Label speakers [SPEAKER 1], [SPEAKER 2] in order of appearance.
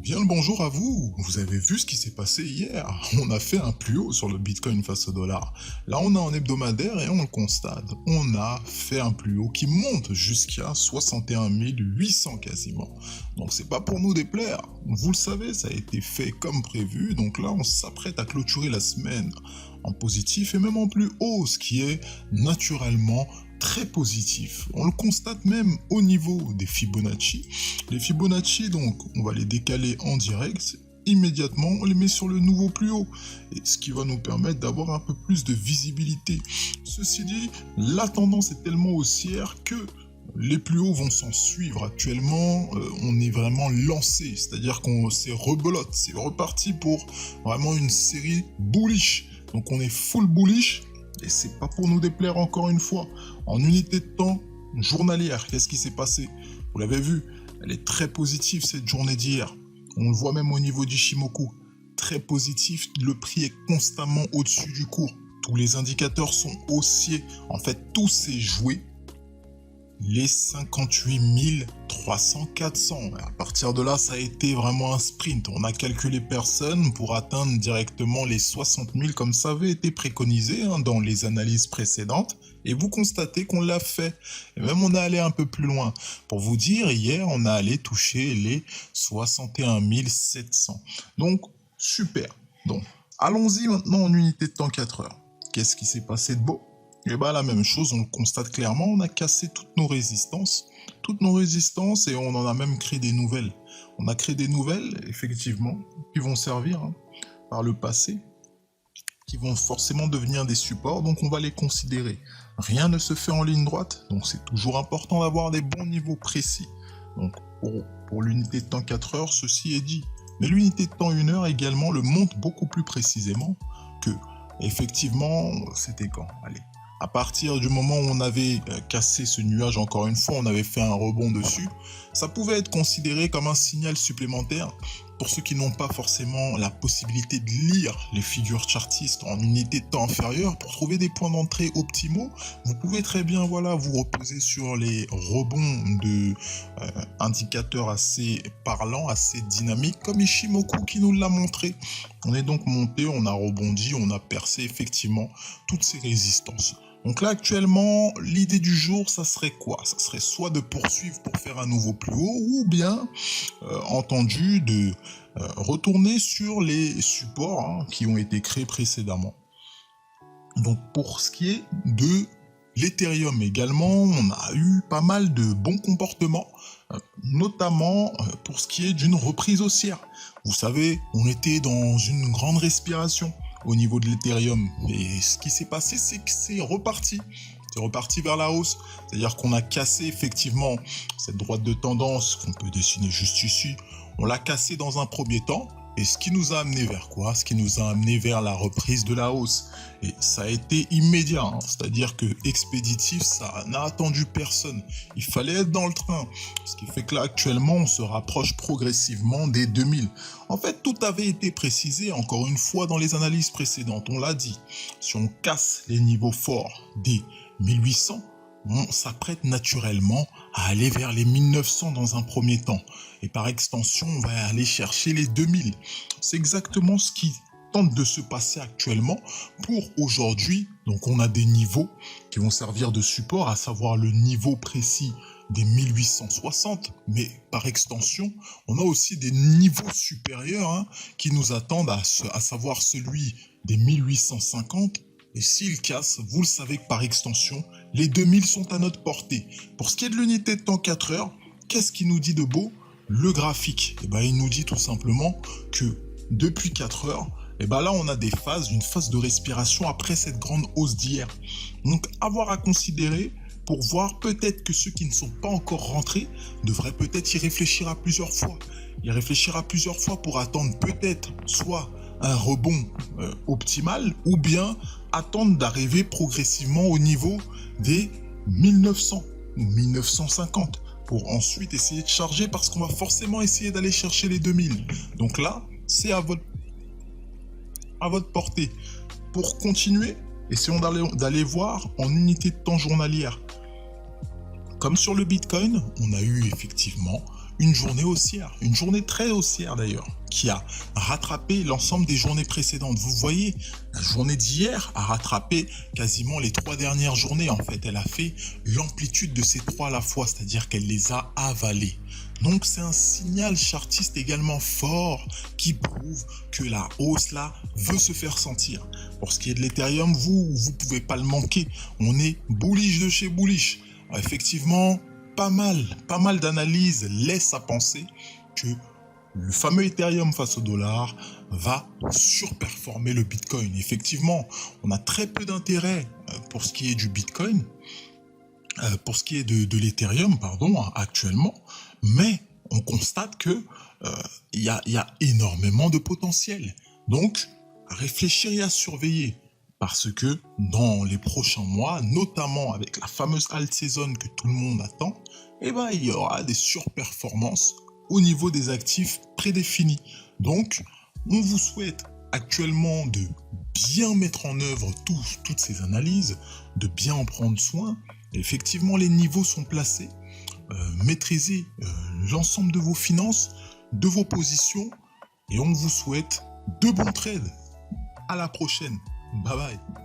[SPEAKER 1] Bien le bonjour à vous. Vous avez vu ce qui s'est passé hier? On a fait un plus haut sur le Bitcoin face au dollar. Là, on a un hebdomadaire et on le constate. On a fait un plus haut qui monte jusqu'à 61 800 quasiment. Donc c'est pas pour nous déplaire. Vous le savez, ça a été fait comme prévu. Donc là, on s'apprête à clôturer la semaine en positif et même en plus haut, ce qui est naturellement très positif. On le constate même au niveau des Fibonacci. Les Fibonacci, donc, on va les décaler en direct. Immédiatement, on les met sur le nouveau plus haut, et ce qui va nous permettre d'avoir un peu plus de visibilité. Ceci dit, la tendance est tellement haussière que les plus hauts vont s'en suivre actuellement. On est vraiment lancé, c'est-à-dire qu'on s'est rebelote, c'est reparti pour vraiment une série bullish. Donc on est full bullish. Et c'est pas pour nous déplaire encore une fois. En unité de temps journalière, qu'est-ce qui s'est passé? Vous l'avez vu, elle est très positive cette journée d'hier. On le voit même au niveau d'Ishimoku. Très positif, le prix est constamment au-dessus du cours. Tous les indicateurs sont haussiers. En fait, tout s'est joué les 58 300, 400. À partir de là, ça a été vraiment un sprint. On a calculé personne pour atteindre directement les 60 000 comme ça avait été préconisé dans les analyses précédentes. Et vous constatez qu'on l'a fait. Et même on est allé un peu plus loin. Pour vous dire, hier, on a allé toucher les 61 700. Donc, super. Donc, allons-y maintenant en unité de temps 4 heures. Qu'est-ce qui s'est passé de beau? Et bien la même chose, on le constate clairement, on a cassé toutes nos résistances et on en a même créé des nouvelles. On a créé des nouvelles, effectivement, qui vont servir par le passé, qui vont forcément devenir des supports, donc on va les considérer. Rien ne se fait en ligne droite, donc c'est toujours important d'avoir des bons niveaux précis. Donc pour l'unité de temps 4 heures, ceci est dit. Mais l'unité de temps 1 heure également le montre beaucoup plus précisément que, effectivement, c'était quand? Allez. À partir du moment où on avait cassé ce nuage, encore une fois, on avait fait un rebond dessus, ça pouvait être considéré comme un signal supplémentaire pour ceux qui n'ont pas forcément la possibilité de lire les figures chartistes en unité de temps inférieure pour trouver des points d'entrée optimaux. Vous pouvez très bien vous reposer sur les rebonds de indicateurs assez parlants, assez dynamiques, comme Ishimoku qui nous l'a montré. On est donc monté, on a rebondi, on a percé effectivement toutes ces résistances. Donc là, actuellement, l'idée du jour, ça serait quoi? Ça serait soit de poursuivre pour faire un nouveau plus haut, ou bien, entendu, de retourner sur les supports qui ont été créés précédemment. Donc pour ce qui est de l'Ethereum également, on a eu pas mal de bons comportements, notamment pour ce qui est d'une reprise haussière. Vous savez, on était dans une grande respiration au niveau de l'Ethereum. Et ce qui s'est passé, c'est que c'est reparti. C'est reparti vers la hausse. C'est-à-dire qu'on a cassé effectivement cette droite de tendance qu'on peut dessiner juste ici. On l'a cassé dans un premier temps. Et ce qui nous a amené vers quoi? Ce qui nous a amené vers la reprise de la hausse. Et ça a été immédiat, c'est-à-dire que expéditif, ça n'a attendu personne. Il fallait être dans le train. Ce qui fait que là, actuellement, on se rapproche progressivement des 2000. En fait, tout avait été précisé, encore une fois, dans les analyses précédentes. On l'a dit, si on casse les niveaux forts des 1800, on s'apprête naturellement à aller vers les 1900 dans un premier temps. Et par extension, on va aller chercher les 2000. C'est exactement ce qui tente de se passer actuellement pour aujourd'hui. Donc on a des niveaux qui vont servir de support, à savoir le niveau précis des 1860, mais par extension, on a aussi des niveaux supérieurs qui nous attendent, à savoir celui des 1850. Et s'il casse, vous le savez que par extension, les 2000 sont à notre portée. Pour ce qui est de l'unité de temps 4 heures, qu'est-ce qu'il nous dit de beau? Le graphique, il nous dit tout simplement que depuis 4 heures, là on a des phases, une phase de respiration après cette grande hausse d'hier. Donc avoir à considérer pour voir peut-être que ceux qui ne sont pas encore rentrés devraient peut-être y réfléchir à plusieurs fois. Y réfléchir à plusieurs fois pour attendre peut-être soit un rebond optimal ou bien attendre d'arriver progressivement au niveau des 1900 ou 1950 pour ensuite essayer de charger parce qu'on va forcément essayer d'aller chercher les 2000. Donc là, c'est à votre portée. Pour continuer, essayons d'aller voir en unité de temps journalière. Comme sur le Bitcoin, on a eu effectivement une journée haussière, une journée très haussière d'ailleurs, qui a rattrapé l'ensemble des journées précédentes. Vous voyez, la journée d'hier a rattrapé quasiment les 3 dernières journées. En fait, elle a fait l'amplitude de ces 3 à la fois, c'est-à-dire qu'elle les a avalées. Donc c'est un signal chartiste également fort qui prouve que la hausse là veut se faire sentir. Pour ce qui est de l'Ethereum, vous pouvez pas le manquer. On est bullish de chez bullish. Alors, effectivement, pas mal d'analyses laissent à penser que le fameux Ethereum face au dollar va surperformer le Bitcoin. Effectivement, on a très peu d'intérêt pour ce qui est du Bitcoin, pour ce qui est de l'Ethereum, pardon, actuellement, mais on constate que il y a énormément de potentiel. Donc, à réfléchir et à surveiller. Parce que dans les prochains mois, notamment avec la fameuse alt season que tout le monde attend, eh ben, il y aura des surperformances au niveau des actifs prédéfinis. Donc, on vous souhaite actuellement de bien mettre en œuvre toutes ces analyses, de bien en prendre soin. Effectivement, les niveaux sont placés. Maîtrisez l'ensemble de vos finances, de vos positions, et on vous souhaite de bons trades. À la prochaine. Bye bye.